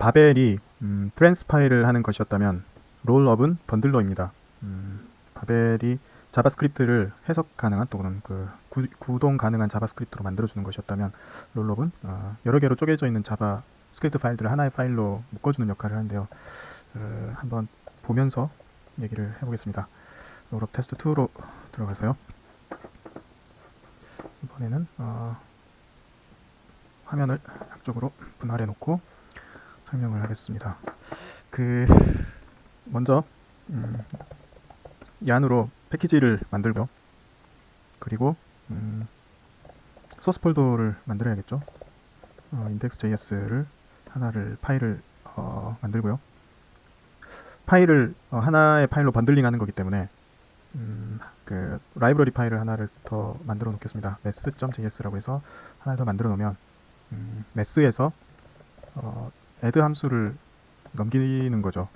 바벨이 트랜스 파일을 하는 것이었다면 롤업은 번들러입니다. 바벨이 자바스크립트를 해석 가능한 또는 구동 가능한 자바스크립트로 만들어주는 것이었다면 롤업은 여러 개로 쪼개져 있는 자바스크립트 파일들을 하나의 파일로 묶어주는 역할을 하는데요. 한번 보면서 얘기를 해보겠습니다. 롤업 테스트 2로 들어가서요. 이번에는 화면을 양쪽으로 분할해 놓고 설명을 하겠습니다. 먼저 이 안으로 패키지를 만들고요. 그리고 소스 폴더를 만들어야겠죠. index.js를 파일을 만들고요. 파일을 하나의 파일로 번들링하는 거기 때문에 라이브러리 파일을 하나를 더 만들어 놓겠습니다. mass.js라고 해서 하나를 더 만들어 놓으면 mass에서 add 함수를 넘기는 거죠.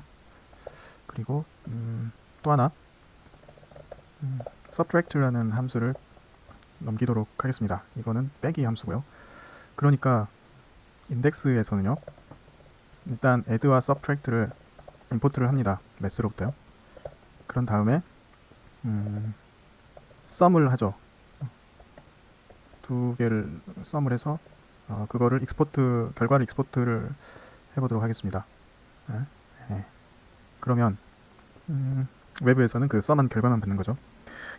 그리고 또 하나 subtract라는 함수를 넘기도록 하겠습니다. 이거는 빼기 함수고요. 그러니까 인덱스에서는요, 일단 add와 subtract를 임포트를 합니다. mass로부터요. 그런 다음에 sum을 하죠. 두 개를 sum을 해서 그거를 결과를 익스포트를 해보도록 하겠습니다. 그러면 외부에서는 그 sum한 결과만 받는 거죠.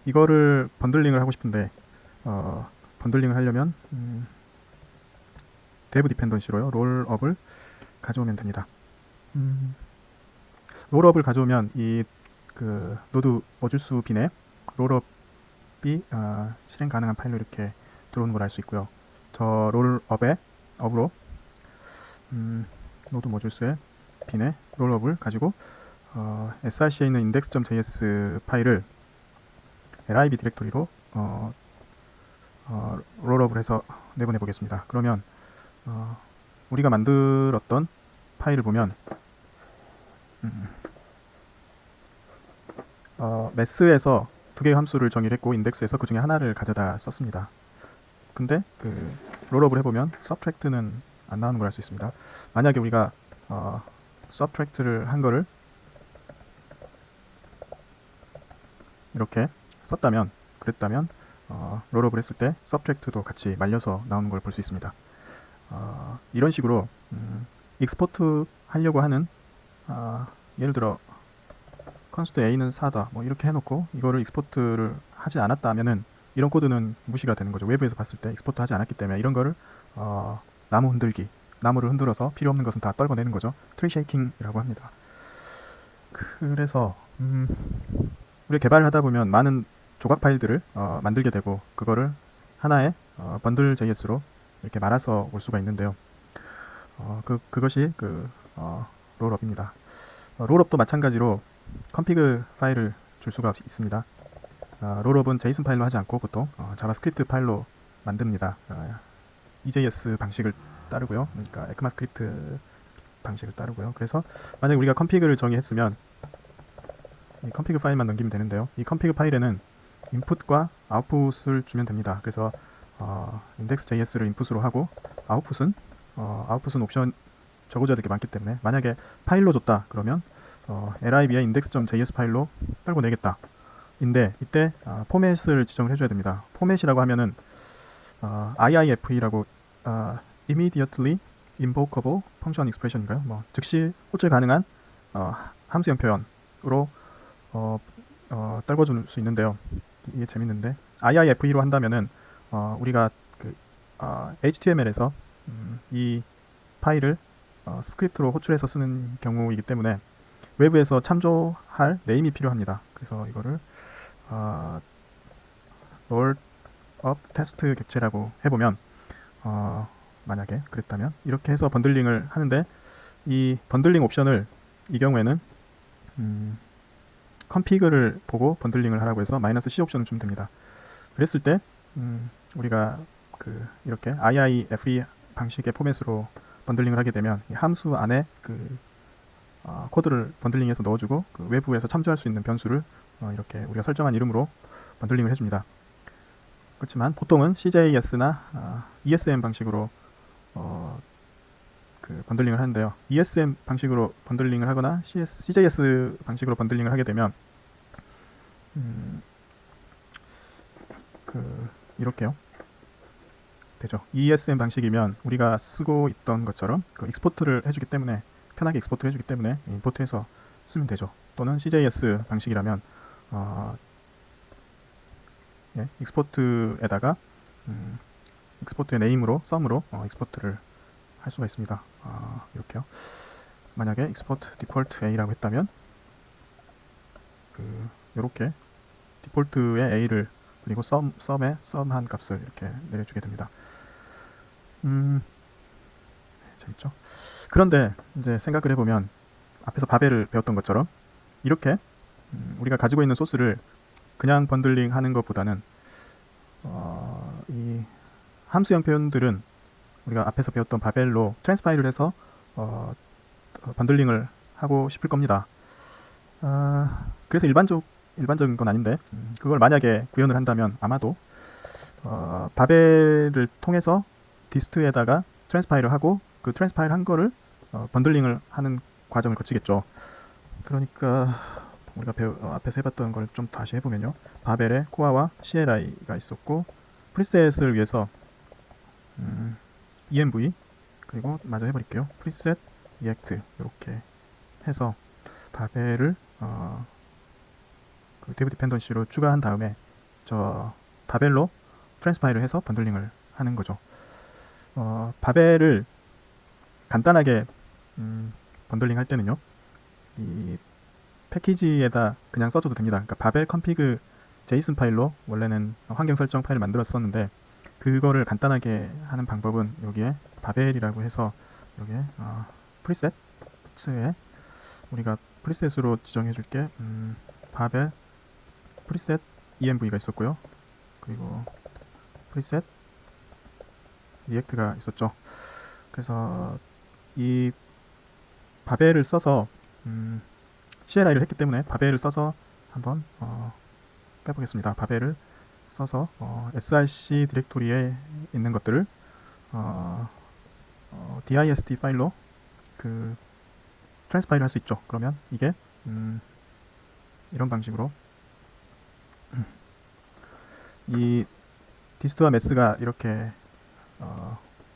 이거를 번들링을 하고 싶은데 번들링을 하려면 dev dependency로요, 롤업을 가져오면 됩니다. 롤업을 가져오면 이 노드 어줄수 빈에 롤업이 실행 가능한 파일로 이렇게 들어오는 걸 알 수 있고요. 저 롤업의 업으로 노드 모듈수의 빈에 롤업을 가지고 src에 있는 index.js 파일을 lib 디렉토리로 롤업을 해서 내보내 보겠습니다. 그러면 우리가 만들었던 파일을 보면 mass에서 두 개의 함수를 정의를 했고 인덱스에서 그 중에 하나를 가져다 썼습니다. 근데 롤업을 해보면 subtract는 안 나오는 걸 알 수 있습니다. 만약에 우리가 subtract를 한 거를 이렇게 그랬다면 롤업을 했을 때 subtract도 같이 말려서 나오는 걸 볼 수 있습니다. 이런 식으로 익스포트 하려고 하는 예를 들어 const a는 4다 뭐 이렇게 해놓고 이거를 익스포트를 하지 않았다 하면은 이런 코드는 무시가 되는 거죠. 외부에서 봤을 때 익스포트 하지 않았기 때문에 이런 거를 나무를 흔들어서 필요 없는 것은 다 떨궈내는 거죠. 트리 쉐이킹이라고 합니다. 그래서 우리 개발을 하다 보면 많은 조각 파일들을 만들게 되고 그거를 하나의 번들 JS로 이렇게 말아서 올 수가 있는데요. 그것이 롤업입니다. 롤업도 마찬가지로 config 파일을 줄 수가 있습니다. 롤업은 JSON 파일로 하지 않고 보통 자바스크립트 파일로 만듭니다. EJS 방식을 따르고요. 그러니까 ECMAScript 방식을 따르고요. 그래서 만약 우리가 config를 정의했으면 이 config 파일만 넘기면 되는데요. 이 config 파일에는 인풋과 아웃풋을 주면 됩니다. 그래서 index.js를 인풋으로 하고 아웃풋은 옵션 적어줘야 될 게 많기 때문에 만약에 파일로 줬다 그러면 lib의 index.js 파일로 떨궈내겠다 인데 이때 포맷을 지정을 해줘야 됩니다. 포맷이라고 하면은 IIFE라고 immediately invocable function expression인가요? 뭐 즉시 호출 가능한 함수형 표현으로 떨궈줄 수 있는데요. 이게 재밌는데 IIFE로 한다면은 우리가 HTML에서 이 파일을 스크립트로 호출해서 쓰는 경우이기 때문에 외부에서 참조할 네임이 필요합니다. 그래서 이거를 롤업 테스트 객체라고 해보면 만약에 그랬다면 이렇게 해서 번들링을 하는데 이 번들링 옵션을 이 경우에는 config를 보고 번들링을 하라고 해서 -c 옵션을 주면 됩니다. 그랬을 때 우리가 이렇게 IIFE 방식의 포맷으로 번들링을 하게 되면 이 함수 안에 코드를 번들링해서 넣어주고 외부에서 참조할 수 있는 변수를 이렇게 우리가 설정한 이름으로 번들링을 해줍니다. 그렇지만 보통은 CJS나 ESM 방식으로 그 번들링을 하는데요. ESM 방식으로 번들링을 하거나 CJS 방식으로 번들링을 하게 되면 이렇게요. 되죠. ESM 방식이면 우리가 쓰고 있던 것처럼 그 익스포트를 해주기 때문에 편하게 익스포트를 해주기 때문에 임포트해서 쓰면 되죠. 또는 CJS 방식이라면 익스포트에다가 익스포트의 네임으로 썸으로 익스포트를 할 수가 있습니다. 이렇게요. 만약에 export default a라고 했다면 이렇게 디폴트의 a를 그리고 썸의 썸한 값을 이렇게 내려주게 됩니다. 재밌죠? 그런데 이제 생각을 해보면 앞에서 바벨을 배웠던 것처럼 이렇게 우리가 가지고 있는 소스를 그냥 번들링 하는 것보다는 이 함수형 표현들은 우리가 앞에서 배웠던 바벨로 트랜스파일을 해서 번들링을 하고 싶을 겁니다. 그래서 일반적인 건 아닌데 그걸 만약에 구현을 한다면 아마도 바벨을 통해서 디스트에다가 트랜스파일을 하고 그 트랜스파일 한 거를 번들링을 하는 과정을 거치겠죠. 그러니까 우리가 앞에서 해봤던 걸 좀 다시 해보면요. 바벨에 코아와 CLI가 있었고 프리셋을 위해서 env 그리고 마저 해버릴게요. preset react 이렇게 해서 바벨을 그 데브 디펜던시로 추가한 다음에 저 바벨로 트랜스파일을 해서 번들링을 하는 거죠. 바벨을 간단하게 번들링 할 때는요. 이 패키지에다 그냥 써줘도 됩니다. 그러니까 바벨 config JSON 파일로 원래는 환경 설정 파일을 만들었었는데 그거를 하는 방법은 여기에 바벨이라고 해서 여기에 프리셋에 우리가 프리셋으로 지정해 줄게 바벨 프리셋 env가 있었고요. 그리고 프리셋 리액트가 있었죠. 그래서 이 바벨을 써서 CLI를 했기 때문에 바벨을 써서 한번 빼보겠습니다. 바벨을 써서 src 디렉토리에 있는 것들을 dist 파일로 그 트랜스파일을 할 수 있죠. 그러면 이게 이런 방식으로 이 디스트와 메스가 이렇게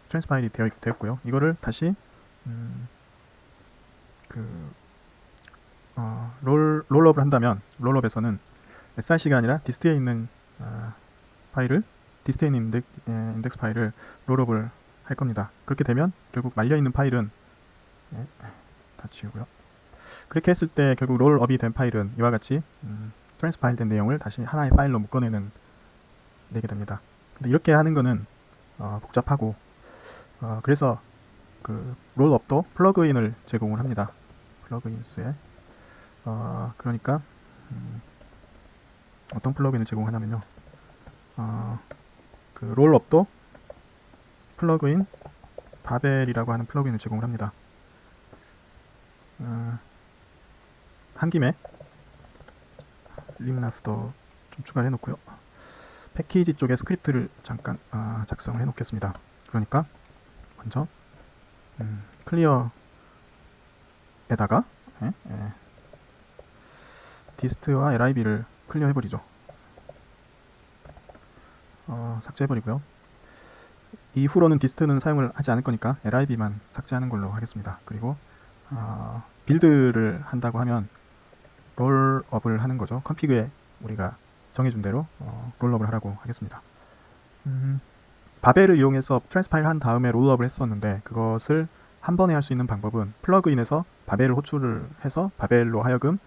트랜스파일이 되었고요. 이거를 다시 롤업을 한다면 롤업에서는 src가 아니라 디스트에 있는 파일을 디스트에 있는 인덱스 파일을 롤업을 할 겁니다. 그렇게 되면 결국 말려있는 파일은 다 지우고요. 그렇게 했을 때 결국 롤업이 된 파일은 이와 같이 트랜스파일 된 내용을 다시 하나의 파일로 내게 됩니다. 근데 이렇게 하는 거는 복잡하고 그래서 그 롤업도 플러그인을 제공을 합니다. 플러그인스에 그러니까 어떤 플러그인을 제공하냐면요. 그 롤업도 플러그인 바벨이라고 하는 플러그인을 제공을 합니다. 한 김에 링라프도 좀 추가를 해놓고요. 패키지 쪽에 스크립트를 잠깐 작성을 해놓겠습니다. 그러니까 먼저 클리어에다가 디스트와 lib를 클리어 해버리죠. 삭제해버리고요. 이후로는 디스트는 사용을 하지 않을 거니까 lib만 삭제하는 걸로 하겠습니다. 그리고 빌드를 한다고 하면 롤업을 하는 거죠. 컨피그에 우리가 정해준 대로 롤업을 하라고 하겠습니다. 바벨을 이용해서 트랜스파일 한 다음에 롤업을 했었는데 그것을 한 번에 할 수 있는 방법은 플러그인에서 바벨을 호출을 해서 바벨로 하여금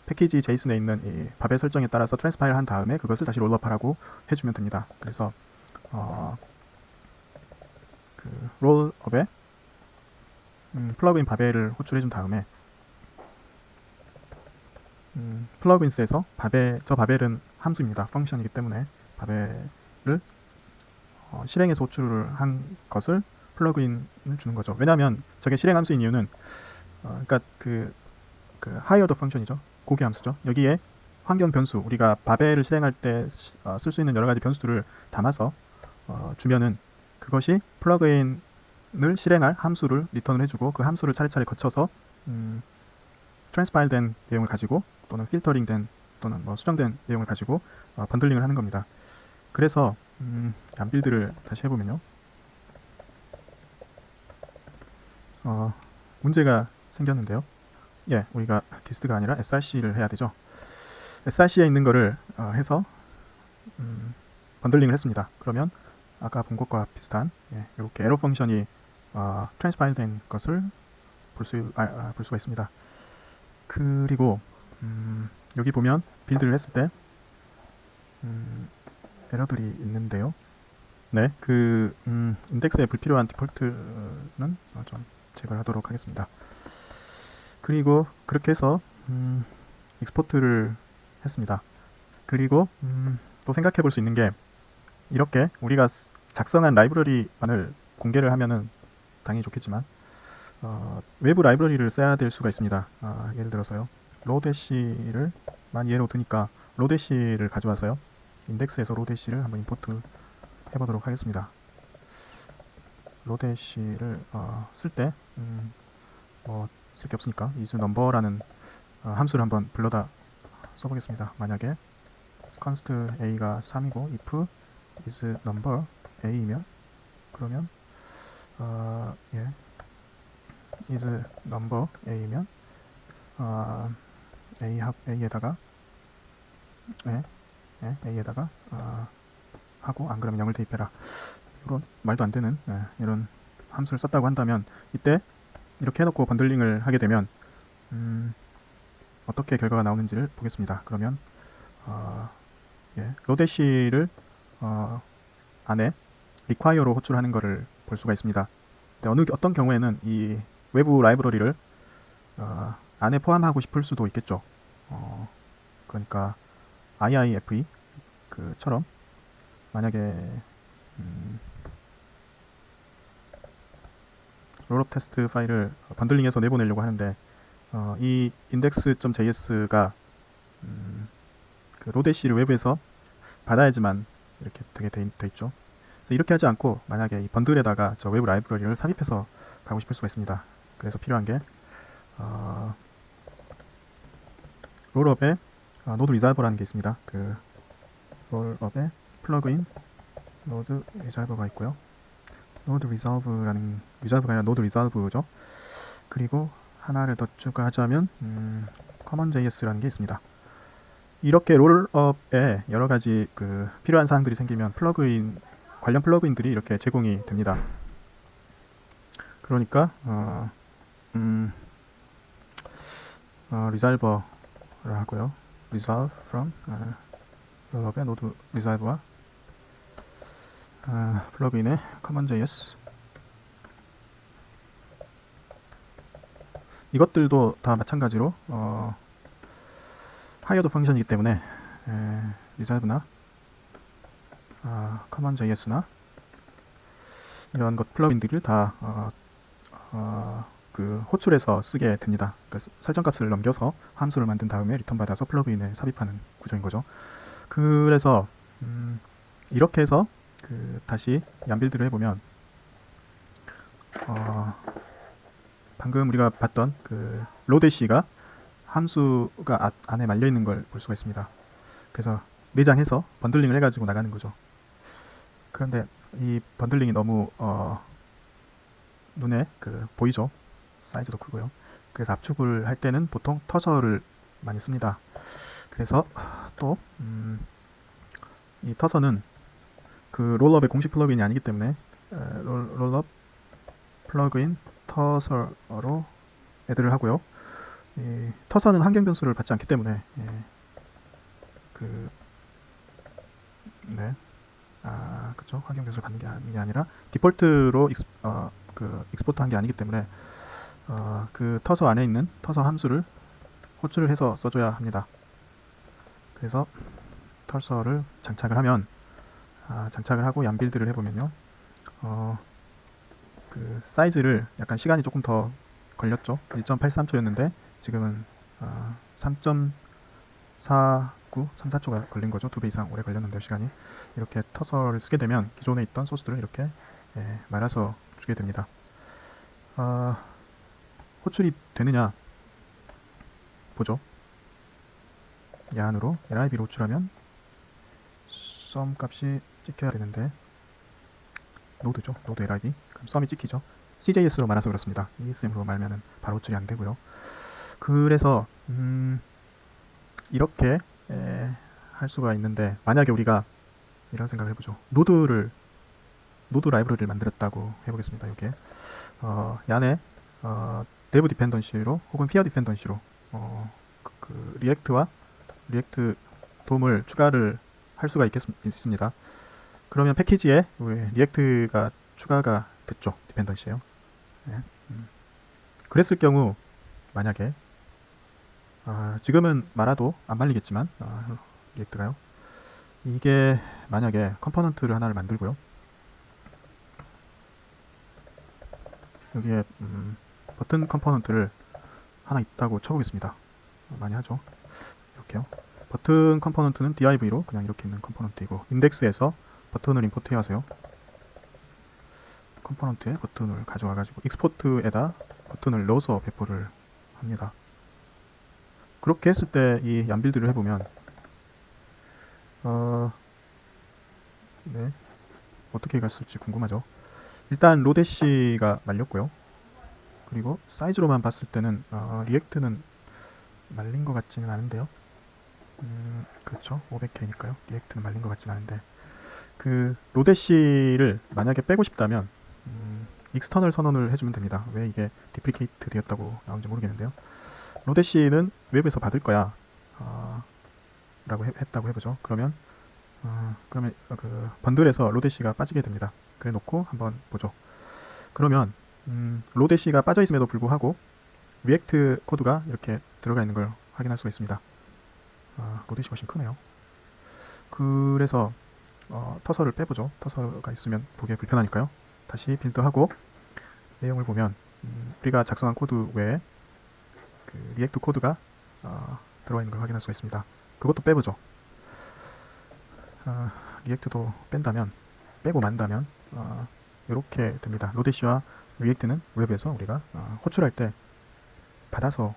패키지 제이슨에 있는 이 바벨 설정에 따라서 트랜스파일 한 다음에 그것을 다시 롤업하라고 해주면 됩니다. 그래서 그 롤업에 플러그인 바벨을 호출해준 다음에 플러그인스에서 저 바벨은 함수입니다. 펑션이기 때문에 바벨을 실행해서 호출을 한 것을 플러그인을 주는 거죠. 왜냐하면 저게 실행 함수인 이유는 그러니까 그 higher 펑션이죠. 고개 함수죠. 여기에 환경 변수 우리가 바벨을 실행할 때 쓸 수 있는 여러 가지 변수들을 담아서 주면은 그것이 플러그인 실행할 함수를 리턴을 해주고 그 함수를 차례차례 거쳐서 트랜스파일된 내용을 가지고 또는 필터링된 또는 뭐 수정된 내용을 가지고 번들링을 하는 겁니다. 그래서 빌드를 다시 해보면요. 문제가 생겼는데요. 예, 우리가 디스트가 아니라 src를 해야 되죠. src에 있는 거를 해서 번들링을 했습니다. 그러면 아까 본 것과 비슷한 이렇게 에러 펑션이 트랜스파일된 것을 볼 수가 있습니다. 그리고 여기 보면 빌드를 했을 때 에러들이 있는데요. 네, 그 인덱스에 불필요한 디폴트는 좀 제거를 하도록 하겠습니다. 그리고 그렇게 해서 익스포트를 했습니다. 그리고 또 생각해 볼 수 있는 게 이렇게 우리가 작성한 라이브러리만을 공개를 하면은 당연히 좋겠지만 외부 라이브러리를 써야 될 수가 있습니다. 예를 들어서요. 로데시를 예로 드니까 로데시를 가져와서요. 인덱스에서 로데시를 한번 임포트 해보도록 하겠습니다. 로데시를 쓸 때 뭐 쓸 게 없으니까 isNumber라는 함수를 한번 불러다 써보겠습니다. 만약에 const a가 3이고 if isNumber a이면 그러면 isNumber a이면 a에다가 a에다가 하고 안 그러면 0을 대입해라. 이런 말도 안 되는 이런 함수를 썼다고 한다면 이때 이렇게 해놓고 번들링을 하게 되면 어떻게 결과가 나오는지를 보겠습니다. 그러면 로데시를 안에 require로 호출하는 것을 볼 수가 있습니다. 어떤 경우에는 이 외부 라이브러리를 안에 포함하고 싶을 수도 있겠죠. 그러니까 IIFE 그처럼 만약에 롤업 테스트 파일을 번들링해서 내보내려고 하는데 이 index.js가 그 로데시를 외부에서 받아야지만 이렇게 되게 돼 있죠. 그래서 이렇게 하지 않고 만약에 이 번들에다가 저 외부 라이브러리를 삽입해서 가고 싶을 수가 있습니다. 그래서 필요한 게 롤업에 노드 리졸버라는 게 있습니다. 그 롤업에 플러그인 노드 리졸버가 있고요. 노드 리졸브라는 리졸브가 아니라 노드 리졸브죠. 그리고 하나를 더 추가하자면 common.js라는 게 있습니다. 이렇게 롤업에 여러 가지 그 필요한 사항들이 생기면 관련 플러그인들이 이렇게 제공이 됩니다. 그러니까 resolver를 하고요. resolve from 롤업의 노드 리졸브와 플러그인의 common.js 이것들도 다 마찬가지로 하이어드 펑션이기 때문에 리졸브나 common.js나 이런 것 플러그인들을 다 그 호출해서 쓰게 됩니다. 그러니까 설정값을 넘겨서 함수를 만든 다음에 리턴 받아서 플러그인에 삽입하는 구조인 거죠. 그래서 이렇게 해서 다시 얀빌드를 해보면 방금 우리가 봤던 그 로데시가 함수가 안에 말려 있는 걸 볼 수가 있습니다. 그래서 내장해서 번들링을 해가지고 나가는 거죠. 그런데 이 번들링이 너무 눈에 보이죠. 사이즈도 크고요. 그래서 압축을 할 때는 보통 터서를 많이 씁니다. 그래서 또 이 터서는 그 롤업의 공식 플러그인이 아니기 때문에 롤업 플러그인 터서로 애들을 하고요. 이 터서는 환경 변수를 받지 않기 때문에 그쵸. 환경 변수를 받는 게 아니라 디폴트로 익스포트 한 게 아니기 때문에 그 터서 안에 있는 터서 함수를 호출을 해서 써줘야 합니다. 그래서 터서를 장착을 하면 장착을 하고 얀빌드를 해보면요. 그 사이즈를 약간 시간이 조금 더 걸렸죠. 1.83초였는데 지금은 3.49, 3,4초가 걸린 거죠. 2배 이상 오래 걸렸는데요, 시간이. 이렇게 터서를 쓰게 되면 기존에 있던 소스들을 이렇게 말아서 주게 됩니다. 호출이 되느냐 보죠. 야한으로 lib로 호출하면 sum 값이 찍혀야 되는데 노드죠. 노드 lib. 그럼 sum이 찍히죠. CJS로 말아서 그렇습니다. ESM으로 말면은 바로 호출이 안 되고요. 그래서 이렇게 할 수가 있는데, 만약에 우리가 이런 생각을 해보죠. 노드 라이브러리를 만들었다고 해보겠습니다. 여기에 안에 dev 디펜던시로 혹은 fear 디펜던시로 리액트와 리액트 돔을 추가를 할 수가 있습니다. 그러면 패키지에 리액트가 추가가 됐죠. 디펜던시에요. 네. 그랬을 경우 만약에 지금은 말아도 안 말리겠지만 리액트가요. 이게 만약에 컴포넌트를 하나를 만들고요. 여기에 버튼 컴포넌트를 하나 있다고 쳐보겠습니다. 많이 하죠. 이렇게요. 버튼 컴포넌트는 div로 그냥 이렇게 있는 컴포넌트이고, 인덱스에서 버튼을 임포트 해와서요. 컴포넌트에 버튼을 가져와가지고 익스포트에다 버튼을 넣어서 배포를 합니다. 그렇게 했을 때 이 얀빌드를 해보면 네, 어떻게 갔을지 궁금하죠. 일단 로데시가 말렸고요. 그리고 사이즈로만 봤을 때는 리액트는 말린 것 같지는 않은데요. 그렇죠. 500K니까요. 리액트는 말린 것 같지는 않은데, 그 로데시를 만약에 빼고 싶다면 익스터널 선언을 해주면 됩니다. 왜 이게 디프리케이트 되었다고 나오는지 모르겠는데요. 로데시는 웹에서 받을 거야 라고 했다고 해보죠. 그러면 그 번들에서 로데시가 빠지게 됩니다. 그래 놓고 한번 보죠. 그러면 로데시가 빠져 있음에도 불구하고 리액트 코드가 이렇게 들어가 있는 걸 확인할 수가 있습니다. 로데시가 훨씬 크네요. 그래서 터서를 빼보죠. 터서가 있으면 보기에 불편하니까요. 다시 빌드하고 내용을 보면 우리가 작성한 코드 외에 그 리액트 코드가 들어가 있는 걸 확인할 수가 있습니다. 그것도 빼보죠. 리액트도 빼고 만다면 이렇게 됩니다. 로데시와 리액트는 웹에서 우리가 호출할 때 받아서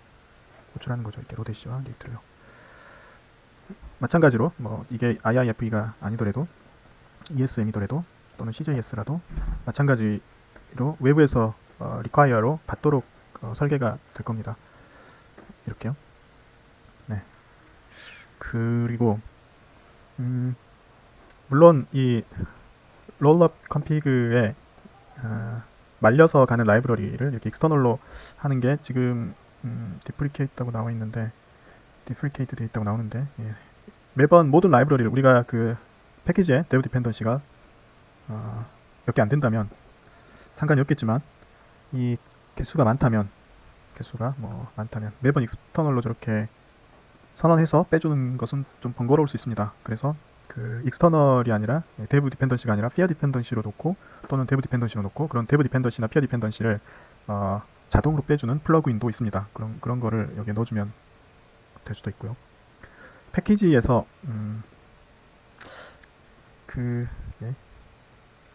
호출하는 거죠. 이렇게 로데시와 리액트를요. 마찬가지로 뭐 이게 IIFE가 아니더라도 ESM이더라도 또는 CJS라도 마찬가지로 외부에서 require로 받도록 설계가 될 겁니다. 이렇게요. 네. 그리고 물론 이 롤업 컴피그에 말려서 가는 라이브러리를 이렇게 익스터널로 하는 게 지금 디프리케이트라고 나와 있는데, 디프리케이트 되어 있다고 나오는데, 예. 매번 모든 라이브러리를 우리가 그 패키지에 dev 디펜던시가 몇 개 안 된다면 상관이 없겠지만, 이 개수가 많다면 매번 익스터널로 저렇게 선언해서 빼주는 것은 좀 번거로울 수 있습니다. 그래서 그 익스터널이 아니라 dev 디펜던시가 아니라 fear 디펜던시로 놓고, 또는 dev 디펜던시로 놓고, 그런 dev 디펜던시나 fear 디펜던시를 자동으로 빼주는 플러그인도 있습니다. 그런 거를 여기에 넣어주면 될 수도 있고요. 패키지에서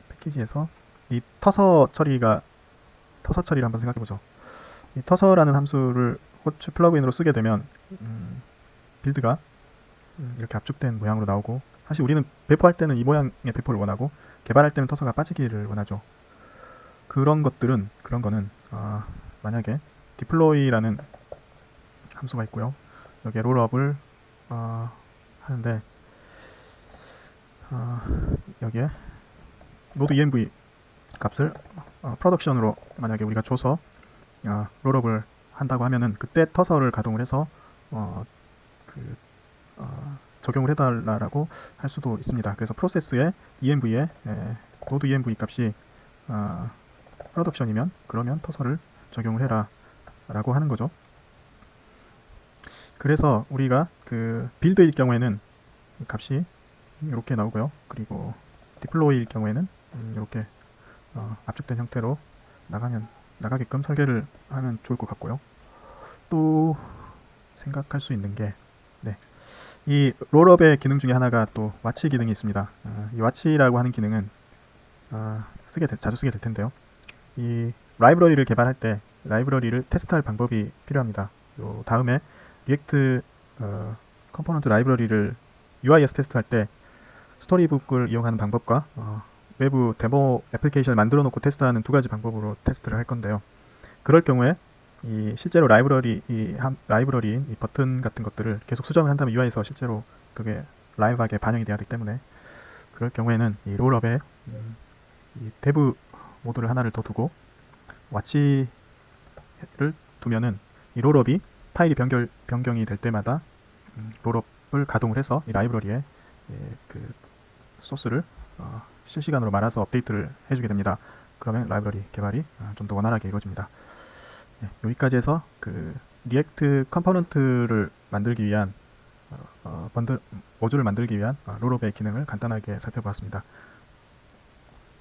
패키지에서 이 터서 처리를 한번 생각해보죠. 이 터서라는 함수를 호출 플러그인으로 쓰게 되면 빌드가 이렇게 압축된 모양으로 나오고, 사실 우리는 배포할 때는 이 모양의 배포를 원하고 개발할 때는 터서가 빠지기를 원하죠. 그런 거는 만약에 deploy라는 함수가 있고요. 여기에 롤업을 하는데 여기에 노드 env 값을 프로덕션으로 만약에 우리가 줘서 롤업을 한다고 하면은, 그때 터서를 가동을 해서 적용을 해달라고 할 수도 있습니다. 그래서 프로세스의 env에 노드 env 값이 프로덕션이면 그러면 터서를 적용을 해라 라고 하는 거죠. 그래서 우리가 그 빌드일 경우에는 값이 이렇게 나오고요. 그리고 디플로이일 경우에는 이렇게 압축된 형태로 나가게끔 설계를 하면 좋을 것 같고요. 또 생각할 수 있는 게, 이 롤업의 기능 중에 하나가 또 와치 기능이 있습니다. 이 와치라고 하는 기능은 자주 쓰게 될 텐데요. 이 라이브러리를 개발할 때 라이브러리를 테스트할 방법이 필요합니다. 요 다음에 리액트 컴포넌트 라이브러리를 UI에서 테스트할 때 스토리북을 이용하는 방법과 외부 데모 애플리케이션을 만들어 놓고 테스트하는 두 가지 방법으로 테스트를 할 건데요. 그럴 경우에 이 실제로 라이브러리인 이 버튼 같은 것들을 계속 수정을 한다면 UI에서 실제로 그게 라이브하게 반영이 돼야 되기 때문에 그럴 경우에는 이 롤업에 이 데브 모드를 하나를 더 두고 왓치를 두면은 이 롤업이 파일이 변경이 될 때마다 롤업을 가동을 해서 이 라이브러리에 그 소스를 실시간으로 말아서 업데이트를 해주게 됩니다. 그러면 라이브러리 개발이 좀 더 원활하게 이루어집니다. 여기까지 해서 그 리액트 컴포넌트를 만들기 위한 모듈을 만들기 위한 롤업의 기능을 간단하게 살펴보았습니다.